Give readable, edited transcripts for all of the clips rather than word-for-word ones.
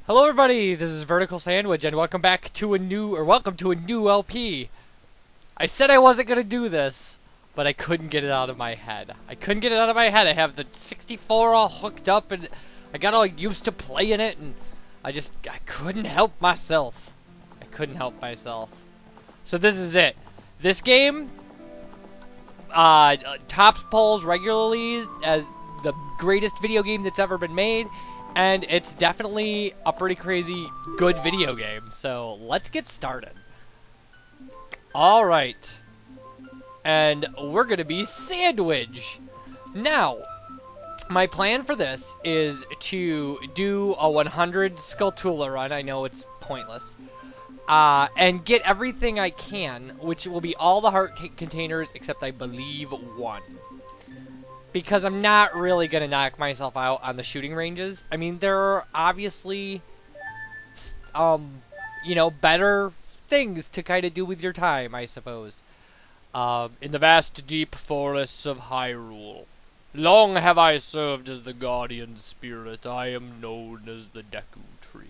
Hello everybody, this is VerticalSandwich and welcome to a new LP. I said I wasn't gonna do this, but I couldn't get it out of my head. I have the 64 all hooked up and I got all used to playing it and I couldn't help myself. So this is it. This game tops polls regularly as the greatest video game that's ever been made. And it's definitely a pretty crazy good video game. So let's get started. Alright. And we're going to be Sandwich. Now, my plan for this is to do a 100 Skulltula run. I know it's pointless. And get everything I can, which will be all the heart containers except I believe one. Because I'm not really going to knock myself out on the shooting ranges. I mean, there are obviously, you know, better things to kind of do with your time, I suppose. In the vast, deep forests of Hyrule, long have I served as the guardian spirit. I am known as the Deku Tree.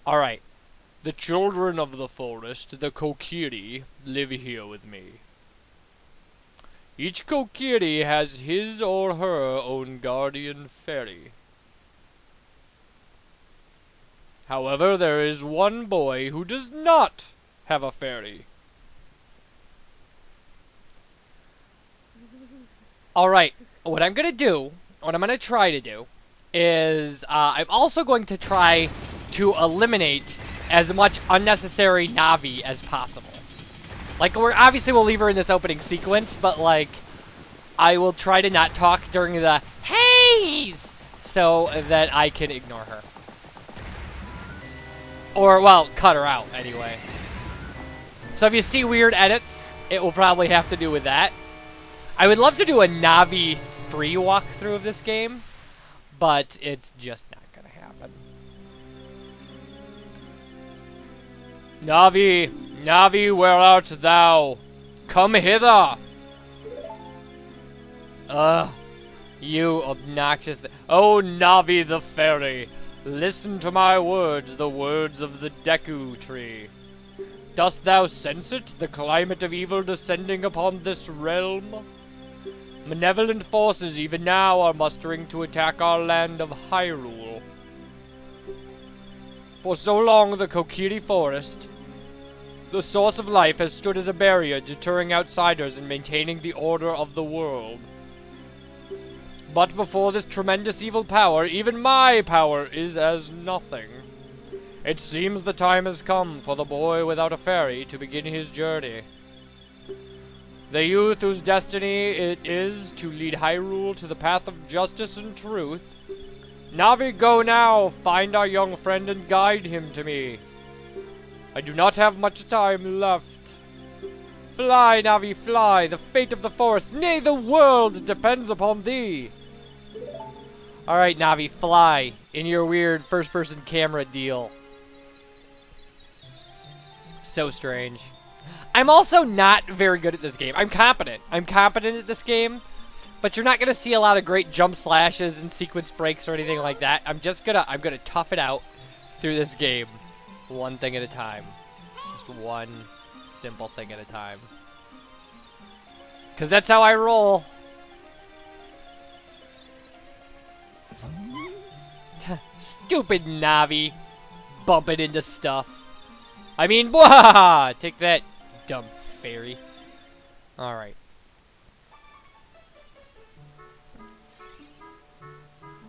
Alright. The children of the forest, the Kokiri, live here with me. Each Kokiri has his or her own guardian fairy. However, there is one boy who does not have a fairy. Alright, what I'm going to try to do, is I'm also going to try to eliminate as much unnecessary Navi as possible. Like, we'll leave her in this opening sequence, but, like, I will try to not talk during the haze so that I can ignore her. Or, well, cut her out, anyway. So if you see weird edits, it will probably have to do with that. I would love to do a Navi free walkthrough of this game, but it's just not going to happen. Navi, where art thou? Come hither! You obnoxious Oh, Navi the fairy, listen to my words, the words of the Deku Tree. Dost thou sense it, the climate of evil descending upon this realm? Malevolent forces even now are mustering to attack our land of Hyrule. For so long the Kokiri Forest, the source of life, has stood as a barrier deterring outsiders and maintaining the order of the world. But before this tremendous evil power, even my power is as nothing. It seems the time has come for the boy without a fairy to begin his journey. The youth whose destiny it is to lead Hyrule to the path of justice and truth. Navi, go now, find our young friend and guide him to me. I do not have much time left. Fly, Navi, fly. The fate of the forest, nay, the world, depends upon thee. Alright, Navi, fly. In your weird first-person camera deal. So strange. I'm also not very good at this game. I'm competent. At this game. But you're not going to see a lot of great jump slashes and sequence breaks or anything like that. I'm gonna tough it out through this game. One thing at a time. Just one simple thing at a time. Because that's how I roll. Stupid Navi. Bumping into stuff. I mean, blah! Take that, dumb fairy. Alright.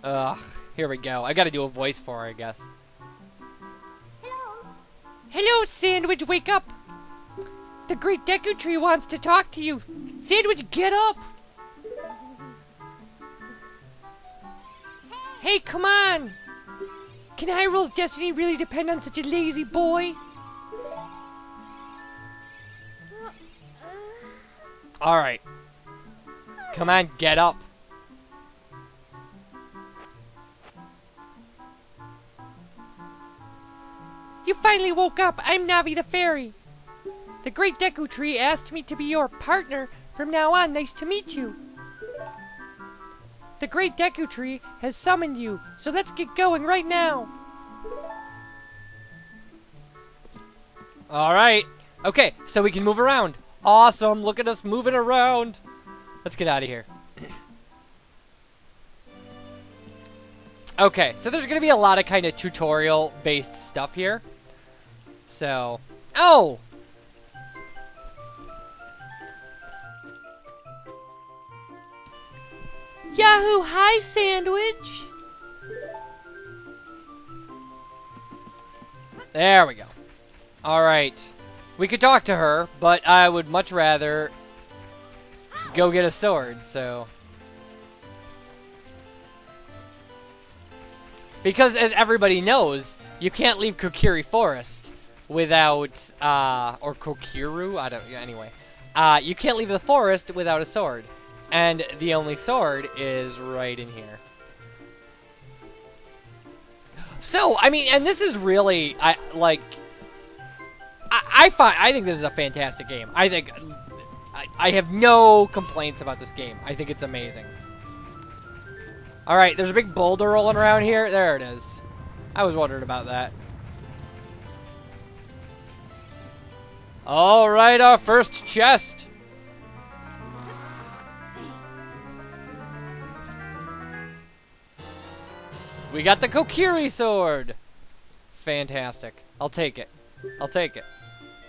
Ugh. Here we go. I gotta do a voice for her, I guess. Hello, Sandwich, wake up! The Great Deku Tree wants to talk to you! Sandwich, get up! Hey, come on! Can Hyrule's destiny really depend on such a lazy boy? Alright. Come on, get up. You finally woke up. I'm Navi the Fairy. The Great Deku Tree asked me to be your partner from now on. Nice to meet you. The Great Deku Tree has summoned you, so let's get going right now. Alright. Okay, so we can move around. Awesome, look at us moving around. Let's get out of here. Okay, so there's going to be a lot of kind of tutorial-based stuff here. So... Oh! Yahoo! Hi, Sandwich! There we go. Alright. We could talk to her, but I would much rather go get a sword, so... Because, as everybody knows, you can't leave Kokiri Forest without, or Kokiru? I don't, anyway. You can't leave the forest without a sword. And the only sword is right in here. So, I mean, and this is really, I think this is a fantastic game. I have no complaints about this game. I think it's amazing. Alright, there's a big boulder rolling around here. There it is. I was wondering about that. Alright, our first chest. We got the Kokiri sword. Fantastic. I'll take it. I'll take it.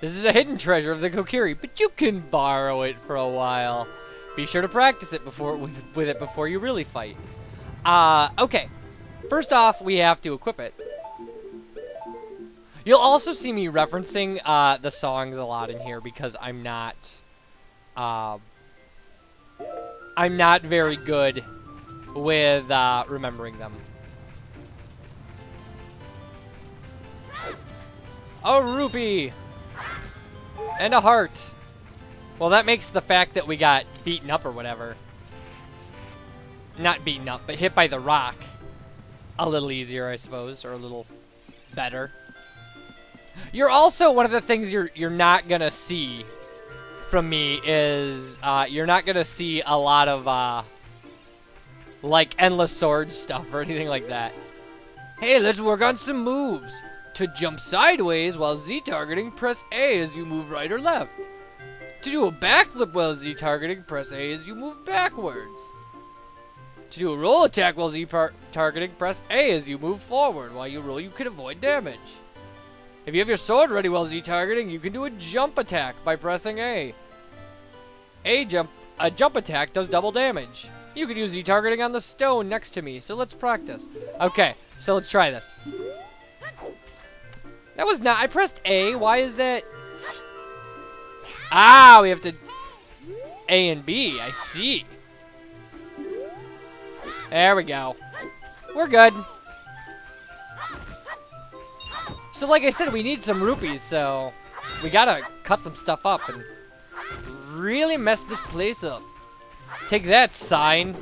This is a hidden treasure of the Kokiri, but you can borrow it for a while. Be sure to practice it with it before you really fight. Okay. First off, we have to equip it. You'll also see me referencing the songs a lot in here because I'm not very good with remembering them. A rupee! And a heart. Well, that makes the fact that we got beaten up or whatever. Not beaten up, but hit by the rock. A little easier, I suppose, or a little better. You're also, one of the things you're not gonna see from me is, you're not gonna see a lot of, like, endless sword stuff or anything like that. Hey, let's work on some moves. To jump sideways while Z-targeting, press A as you move right or left. To do a backflip while Z-targeting, press A as you move backwards. To do a roll attack while Z-targeting, press A as you move forward. While you roll, you can avoid damage. If you have your sword ready while Z-targeting, you can do a jump attack by pressing A. A jump attack does double damage. You can use Z-targeting on the stone next to me, so let's practice. Okay, so let's try this. That was not... I pressed A. Why is that... Ah, we have to... A and B. I see. There we go. We're good. So, like I said, we need some rupees, so... We gotta cut some stuff up and... really mess this place up. Take that, sign.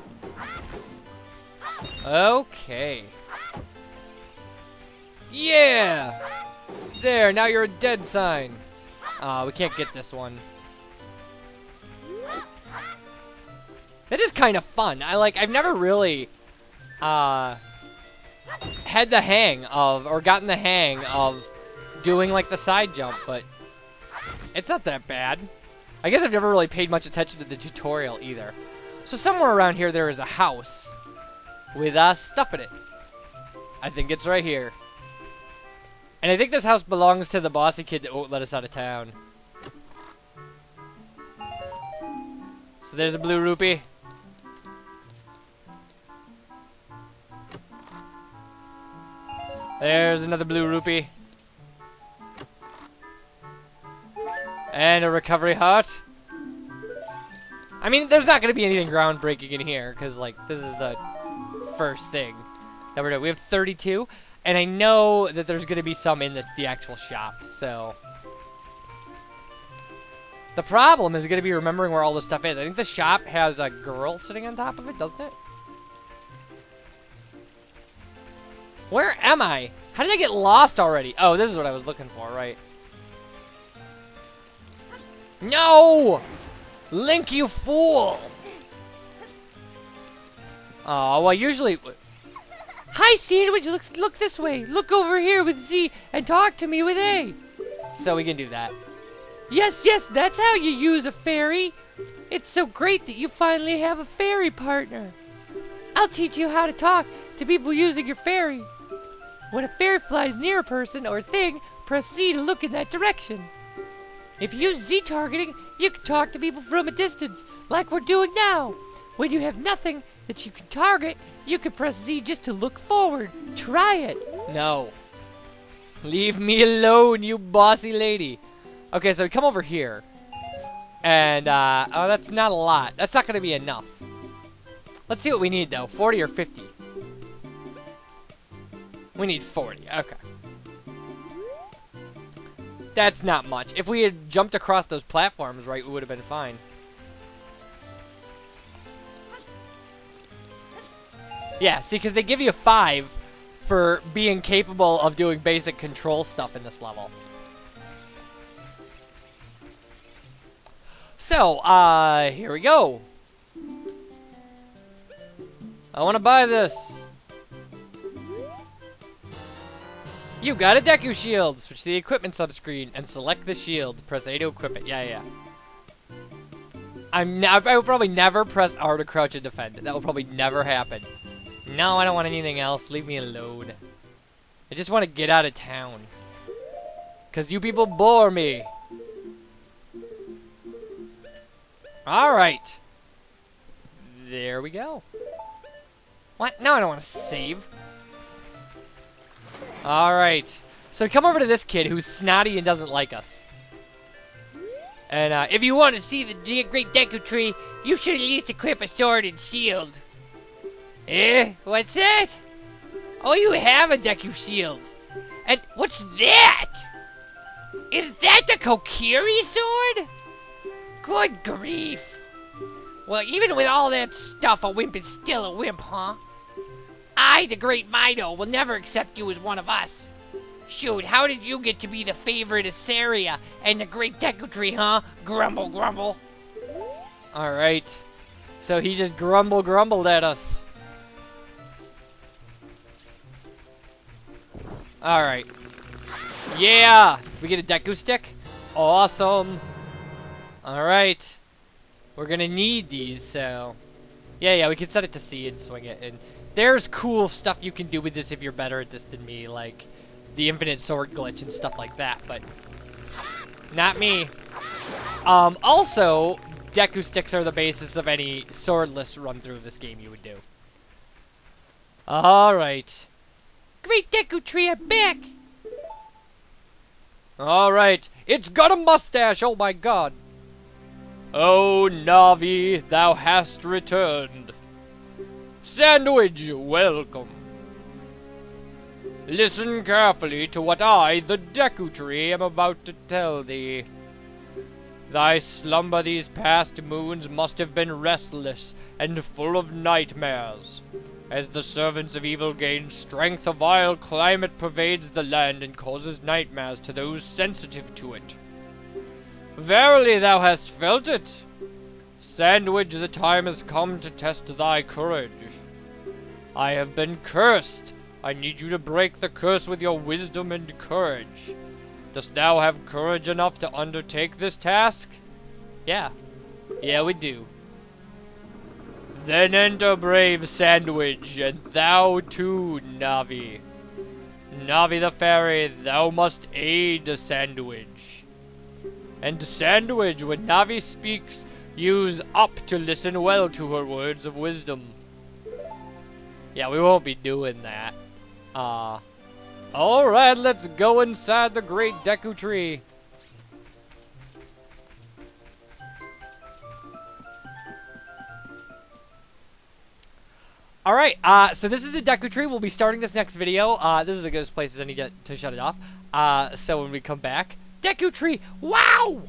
Okay. Yeah! There, now you're a dead sign. We can't get this one. That is kind of fun. I've never really had the hang of, or gotten the hang of doing like the side jump, but it's not that bad. I guess I've never really paid much attention to the tutorial either. So somewhere around here there is a house with stuff in it. I think it's right here. And I think this house belongs to the bossy kid that won't let us out of town. So there's a blue rupee. There's another blue rupee. And a recovery heart. I mean, there's not going to be anything groundbreaking in here, because, like, this is the first thing that we're doing. We have 32. And I know that there's going to be some in the actual shop, so... The problem is going to be remembering where all this stuff is. I think the shop has a girl sitting on top of it, doesn't it? Where am I? How did I get lost already? Oh, this is what I was looking for, right? No! Link, you fool! Oh, well, usually... Hi, Sandwich. Look this way. Look over here with Z and talk to me with A. So we can do that. Yes, yes, that's how you use a fairy. It's so great that you finally have a fairy partner. I'll teach you how to talk to people using your fairy. When a fairy flies near a person or thing, press Z to look in that direction. If you use Z targeting, you can talk to people from a distance, like we're doing now. When you have nothing that you can target, you can press Z just to look forward. Try it. No. Leave me alone, you bossy lady. Okay, so we come over here. And, oh, that's not a lot. That's not going to be enough. Let's see what we need, though. 40 or 50? We need 40. Okay. That's not much. If we had jumped across those platforms, right, we would have been fine. Yeah, see, because they give you 5 for being capable of doing basic control stuff in this level. So, here we go. I want to buy this. You got a Deku Shield. Switch to the equipment subscreen and select the shield. Press A to equip it. Yeah. I will probably never press R to crouch and defend. That will probably never happen. No, I don't want anything else. Leave me alone. I just want to get out of town. Because you people bore me. Alright. There we go. What? No, I don't want to save. Alright. So we come over to this kid who's snotty and doesn't like us. And if you want to see the Great Deku Tree, you should at least equip a sword and shield. Eh? What's that? Oh, you have a Deku Shield. And what's that? Is that the Kokiri sword? Good grief. Well, even with all that stuff, a wimp is still a wimp, huh? I, the Great Mido, will never accept you as one of us. Shoot, how did you get to be the favorite of Saria and the Great Deku Tree, huh? Grumble, grumble. Alright. So he just grumbled at us. Alright. Yeah! We get a Deku Stick? Awesome! Alright. We're gonna need these, so... Yeah, we can set it to C and swing it. And there's cool stuff you can do with this if you're better at this than me, like the infinite sword glitch and stuff like that, but... Not me. Also, Deku Sticks are the basis of any swordless run-through of this game you would do. Alright. Great Deku Tree, I'm back! Alright. It's got a mustache, oh my god! Oh, Navi, thou hast returned. Sandwich, welcome. Listen carefully to what I, the Deku Tree, am about to tell thee. Thy slumber these past moons must have been restless and full of nightmares. As the servants of evil gain strength, a vile climate pervades the land and causes nightmares to those sensitive to it. Verily thou hast felt it. Sandwich, the time has come to test thy courage. I have been cursed. I need you to break the curse with your wisdom and courage. Dost thou have courage enough to undertake this task? Yeah. Yeah, we do. Then enter, brave Sandwich, and thou too, Navi. Navi the fairy, thou must aid the Sandwich. And Sandwich, when Navi speaks, use up to listen well to her words of wisdom. Yeah, we won't be doing that. Alright, let's go inside the Great Deku Tree. Alright, so this is the Deku Tree. We'll be starting this next video. This is as good a place as any to shut it off. So when we come back, Deku Tree, wow!